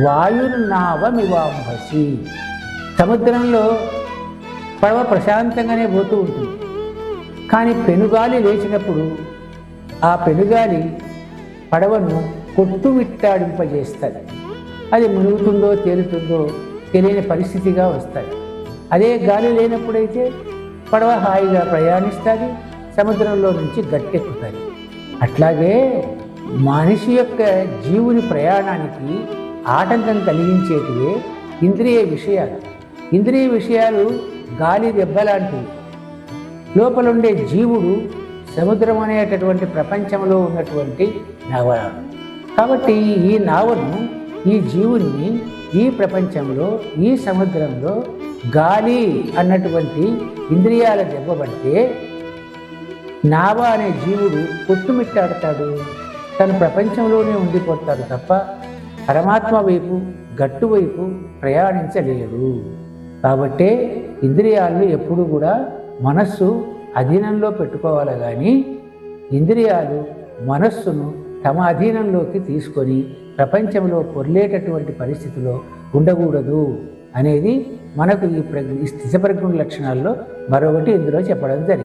వాయుర్నావమివాంభసి. సముద్రంలో పడవ ప్రశాంతంగానే పోతూ ఉంటుంది. కానీ పెనుగాలి లేచినప్పుడు ఆ పెనుగాలి పడవను కొట్టుమిట్టాడింపజేస్తుంది. అది మునుగుతుందో తేలుతుందో తెలియని పరిస్థితిగా వస్తాయి. అదే గాలి లేనప్పుడైతే పడవ హాయిగా ప్రయాణిస్తుంది, సముద్రంలో నుంచి గట్టెక్కుతుంది. అట్లాగే మనిషి యొక్క జీవుని ప్రయాణానికి ఆటంకం కలిగించేటివే ఇంద్రియ విషయాలు. ఇంద్రియ విషయాలు గాలి దెబ్బలాంటివి. లోపలుండే జీవుడు సముద్రం అనేటటువంటి ప్రపంచంలో ఉన్నటువంటి నావ. కాబట్టి ఈ నావను, ఈ జీవుని ఈ ప్రపంచంలో, ఈ సముద్రంలో గాలి అన్నటువంటి ఇంద్రియాల దెబ్బపడితే నావ అనే జీవుడు కొట్టుమిట్టాడతాడు, తన ప్రపంచంలోనే ఉండిపోతాడు తప్ప పరమాత్మ వైపు, గట్టు వైపు ప్రయాణించలేడు. కాబట్టే ఇంద్రియాలను ఎప్పుడు కూడా మనస్సు అధీనంలో పెట్టుకోవాలి. కానీ ఇంద్రియాలు మనస్సును తమ అధీనంలోకి తీసుకొని ప్రపంచంలో పొర్లేటటువంటి పరిస్థితిలో ఉండకూడదు అనేది మనకు ఈ స్థితప్రజ్ఞ లక్షణాల్లో మరొకటి ఇందులో చెప్పడం జరిగింది.